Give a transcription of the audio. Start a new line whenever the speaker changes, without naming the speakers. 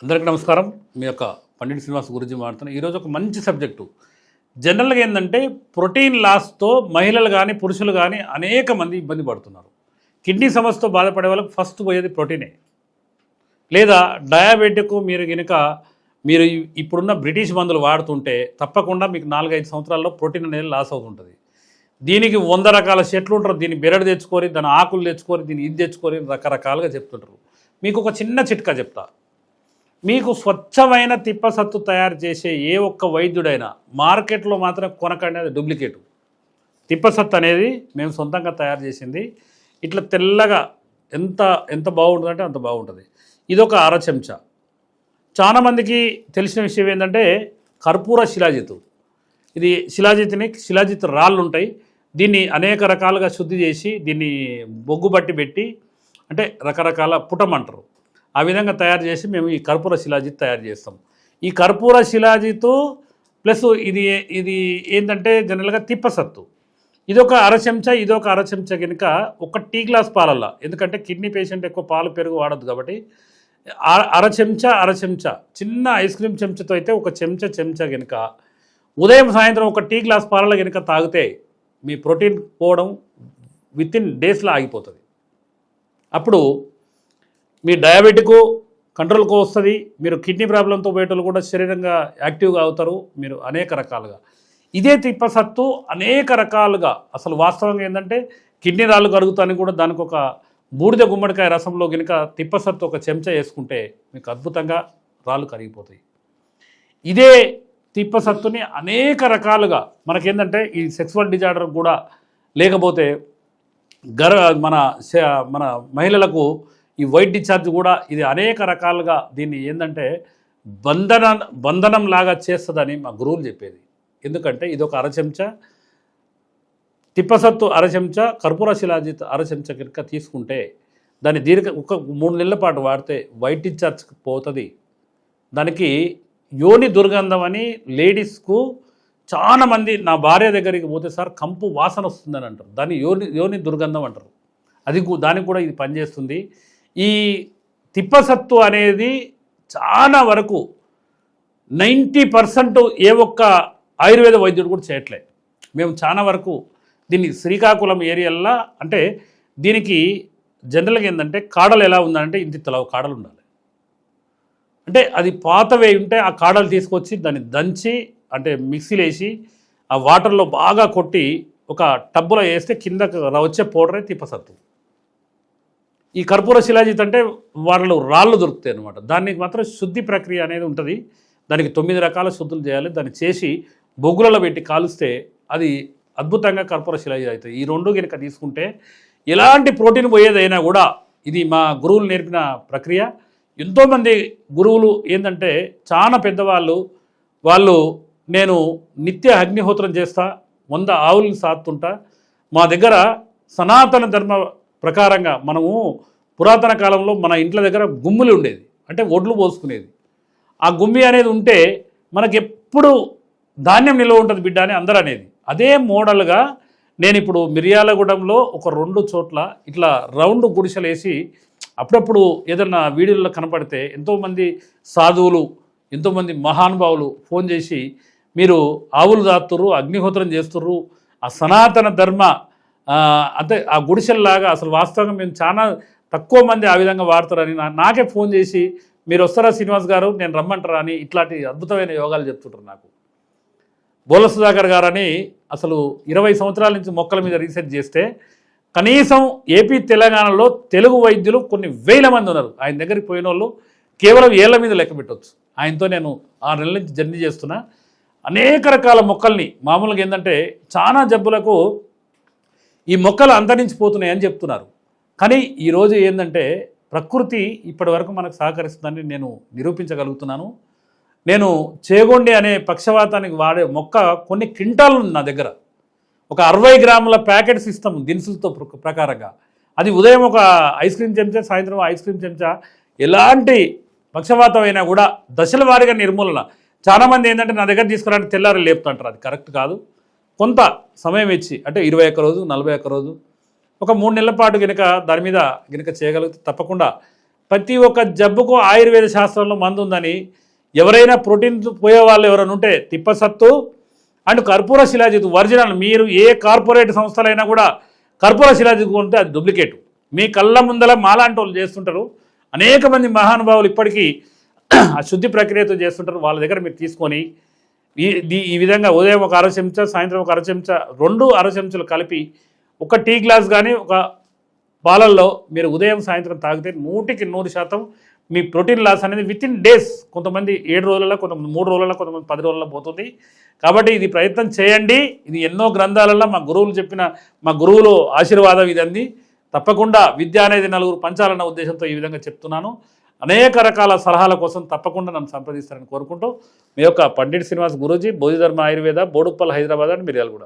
అందరికీ నమస్కారం. మీ యొక్క పండిట్ శ్రీనివాస్ గురించి మాట్లాడుతున్నాను. ఈరోజు ఒక మంచి సబ్జెక్టు. జనరల్గా ఏంటంటే ప్రోటీన్ లాస్తో మహిళలు కానీ పురుషులు కానీ అనేక మంది ఇబ్బంది పడుతున్నారు. కిడ్నీ సమస్యతో బాధపడే వాళ్ళకి ఫస్ట్ పోయేది ప్రోటీనే. లేదా డయాబెటిక్ మీరు ఇప్పుడున్న బ్రిటిష్ మందులు వాడుతుంటే తప్పకుండా మీకు 4-5 సంవత్సరాల్లో ప్రోటీన్ అనేది లాస్ అవుతుంటుంది. దీనికి 100 రకాల చెట్లు ఉంటారు. దీన్ని బెరడు తెచ్చుకొని, దాని ఆకులు తెచ్చుకొని, దీన్ని ఇది తెచ్చుకొని రకరకాలుగా చెప్తుంటారు. మీకు ఒక చిన్న చిట్కా చెప్తా. మీకు స్వచ్ఛమైన తిప్పసత్తు తయారు చేసే ఏ ఒక్క వైద్యుడైనా మార్కెట్లో మాత్రం కొనకండి, అది డూప్లికేటు. తిప్పసత్తు అనేది మేము సొంతంగా తయారు చేసింది. ఇట్లా తెల్లగా ఎంత ఎంత బాగుంటుందంటే అంత బాగుంటుంది. ఇదొక అర చెంచా. చాలామందికి తెలిసిన విషయం ఏంటంటే కర్పూర శిలాజితు. ఇది శిలాజిత్ రాళ్ళు ఉంటాయి. దీన్ని అనేక రకాలుగా శుద్ధి చేసి దీన్ని బొగ్గు బట్టి పెట్టి అంటే రకరకాల పుటమంటారు, ఆ విధంగా తయారు చేసి మేము ఈ కర్పూర శిలాజిత్ తయారు చేస్తాం. ఈ కర్పూర శిలాజితు ప్లస్ ఇది ఏంటంటే జనరల్గా తిప్పసత్తు. ఇదొక అర చెంచా, ఇదొక అర చెంచా కనుక ఒక టీ గ్లాస్ పాలల్లా, ఎందుకంటే కిడ్నీ పేషెంట్ ఎక్కువ పాలు పెరుగు వాడద్దు కాబట్టి అర చెంచా చిన్న ఐస్ క్రీమ్ చెంచాతో అయితే ఒక చెంచా కనుక ఉదయం సాయంత్రం ఒక టీ గ్లాస్ పాలల కనుక తాగితే మీ ప్రోటీన్ పోవడం వితిన్ డేస్లో ఆగిపోతుంది. అప్పుడు మీ డయాబెటిక్ కంట్రోల్కి వస్తుంది. మీరు కిడ్నీ ప్రాబ్లంతో పోయేటోళ్ళు కూడా శరీరంగా యాక్టివ్గా అవుతారు. మీరు అనేక రకాలుగా ఇదే తిప్పసత్తు అనేక రకాలుగా అసలు వాస్తవంగా ఏంటంటే కిడ్నీ రాళ్ళు కరుగుతానికి కూడా దానికి ఒక బూడిద గుమ్మడికాయ రసంలో కనుక తిప్పసత్తు ఒక చెంచా వేసుకుంటే మీకు అద్భుతంగా రాళ్ళు కరిగిపోతాయి. ఇదే తిప్పసత్తుని అనేక రకాలుగా మనకేంటంటే ఈ సెక్సువల్ డిజార్డర్ కూడా లేకపోతే మన మహిళలకు ఈ వైట్ డిశ్చార్జ్ కూడా ఇది అనేక రకాలుగా దీన్ని ఏంటంటే బంధనం లాగా చేస్తుందని మా గురువులు చెప్పేది. ఎందుకంటే ఇది ఒక అర చెంచా తిప్పసత్తు, అర చెంచా కర్పూర శిలాజిత్, అర చెంచా కనుక తీసుకుంటే దాన్ని ఒక 3 నెలల పాటు వాడితే వైట్ డిశ్చార్జ్ పోతుంది. దానికి యోని దుర్గంధం అని లేడీస్కు చాలామంది నా భార్య దగ్గరికి పోతే సార్ కంపు వాసన వస్తుందని అంటారు. దాన్ని యోని దుర్గంధం అంటారు. దానికి కూడా ఇది పనిచేస్తుంది. ఈ తిప్పసత్తు అనేది చాలా వరకు 90% ఏ ఒక్క ఆయుర్వేద వైద్యుడు కూడా చేయట్లే. మేము చాలా వరకు దీన్ని శ్రీకాకుళం ఏరియాలో అంటే దీనికి జనరల్గా ఏంటంటే కాడలు ఎలా ఉందంటే ఇంత తలవ కాడలు ఉండాలి. అంటే అది పాతవే ఉంటే ఆ కాడలు తీసుకొచ్చి దాన్ని దంచి అంటే మిక్సీలో వేసి ఆ వాటర్లో బాగా కొట్టి ఒక టబ్బులో వేస్తే కిందకు వచ్చే పౌడరే తిప్పసత్తు. ఈ కర్పూర శిలాజిత్ అంటే వాళ్ళు రాళ్ళు దొరుకుతాయి అనమాట. దానికి మాత్రం శుద్ధి ప్రక్రియ అనేది ఉంటుంది. దానికి 9 రకాల శుద్ధులు చేయాలి. దాన్ని చేసి బొగ్గులలో పెట్టి కాలుస్తే అది అద్భుతంగా కర్పూర శిలాజిత్ అవుతుంది. ఈ రెండు కనుక తీసుకుంటే ఎలాంటి ప్రోటీన్ పోయేదైనా కూడా ఇది మా గురువులు నేర్పిన ప్రక్రియ. ఎంతోమంది గురువులు ఏంటంటే చాలా పెద్దవాళ్ళు నేను నిత్య అగ్నిహోత్రం చేస్తా, 100 ఆవులను సాత్తుంటా. మా దగ్గర సనాతన ధర్మ ప్రకారంగా మనము పురాతన కాలంలో మన ఇంట్ల దగ్గర గుమ్ములు ఉండేది, అంటే ఒడ్లు పోసుకునేది. ఆ గుమ్మి అనేది ఉంటే మనకెప్పుడు ధాన్యం నిల్వ ఉంటుంది బిడ్డ అని అందరూ అనేది. అదే మోడల్గా నేను ఇప్పుడు మిర్యాలగూడెంలో ఒక 2 చోట్ల ఇట్లా రౌండ్ గుడిసెలు వేసి అప్పుడప్పుడు ఏదన్నా వీడియోలో కనపడితే ఎంతోమంది సాధువులు, ఎంతోమంది మహానుభావులు ఫోన్ చేసి మీరు ఆవులు దాస్తుర్రు, అగ్నిహోత్రం చేస్తుర్రు, ఆ సనాతన ధర్మ అంటే ఆ గుడిసెల్లాగా అసలు వాస్తవంగా మేము చాలా తక్కువ మంది ఆ విధంగా వాడతారని నాకే ఫోన్ చేసి మీరు వస్తారా శ్రీనివాస్ గారు, నేను రమ్మంటారా అని ఇట్లాంటి అద్భుతమైన యోగాలు చెప్తుంటారు నాకు. బోల సుధాకర్ గారని అసలు 20 సంవత్సరాల నుంచి మొక్కల మీద రీసెర్చ్ చేస్తే కనీసం ఏపీ తెలంగాణలో తెలుగు వైద్యులు కొన్ని వేల మంది ఉన్నారు. ఆయన దగ్గరికి పోయిన వాళ్ళు కేవలం ఏళ్ల మీద లెక్క పెట్టవచ్చు. ఆయనతో నేను 6 నెలల నుంచి జర్నీ చేస్తున్నా. అనేక రకాల మొక్కల్ని మామూలుగా ఏంటంటే చాలా జబ్బులకు ఈ మొక్కలు అంతరించిపోతున్నాయని చెప్తున్నారు. కానీ ఈరోజు ఏంటంటే ప్రకృతి ఇప్పటి వరకు మనకు సహకరిస్తుందని నేను నిరూపించగలుగుతున్నాను. నేను చేగొండి అనే పక్షవాతానికి వాడే మొక్క కొన్ని క్వింటాలు నా దగ్గర. ఒక 60 గ్రాముల ప్యాకెట్స్ ఇస్తాం దినుసులతో ప్రకారంగా. అది ఉదయం ఒక ఐస్ క్రీమ్ చెంచా, సాయంత్రం ఐస్ క్రీమ్ చెంచా. ఎలాంటి పక్షవాతం అయినా కూడా దశల వారీగా నిర్మూలన. చాలామంది ఏంటంటే నా దగ్గర తీసుకురావడానికి తెల్లారి లేపుతుంటారు. అది కరెక్ట్ కాదు. కొంత సమయం ఇచ్చి అంటే 21 రోజు, 41 రోజు, ఒక 3 నెలల పాటు కనుక దాని మీద కనుక చేయగలిగితే తప్పకుండా ప్రతి ఒక్క జబ్బుకు ఆయుర్వేద శాస్త్రంలో మందు ఉందని, ఎవరైనా ప్రోటీన్ పోయే వాళ్ళు ఎవరైనా ఉంటే తిప్పసత్తు అండ్ కర్పూర శిలాజిత్ ఒరిజినల్, మీరు ఏ కార్పొరేట్ సంస్థలైనా కూడా కర్పూర శిలాజిత్ కొంటే అది డూప్లికేట్. మీ కళ్ళ ముందల మాలాంటి వాళ్ళు చేస్తుంటారు, అనేక మంది మహానుభావులు ఇప్పటికీ ఆ శుద్ధి ప్రక్రియతో చేస్తుంటారు. వాళ్ళ దగ్గర మీరు తీసుకొని ఈ విధంగా ఉదయం ఒక అర చెంచా, సాయంత్రం ఒక అర చెంచా, 2 అర చెంచాలు కలిపి ఒక టీ గ్లాస్ కానీ ఒక పాలల్లో మీరు ఉదయం సాయంత్రం తాగితే 100% మీ ప్రోటీన్ లాస్ అనేది విత్ ఇన్ డేస్, కొంతమంది 7 రోజులలో, కొంతమంది 3 రోజులలో, కొంతమంది 10 రోజులలో పోతుంది. కాబట్టి ఇది ప్రయత్నం చేయండి. ఇది ఎన్నో గ్రంథాలలో మా గురువులు చెప్పిన, మా గురువులు ఆశీర్వాదం ఇదండి. తప్పకుండా విద్య అనేది నలుగురు పంచాలన్న ఉద్దేశంతో ఈ విధంగా చెప్తున్నాను. అనేక రకాల సలహాల కోసం తప్పకుండా నన్ను సంప్రదిస్తారని కోరుకుంటూ, మీ యొక్క పండిట్ శ్రీనివాస్ గురూజీ, బోధిధర్మ ఆయుర్వేద, బోడుప్పల్, హైదరాబాద్ అండ్ మిర్యాలగూడ.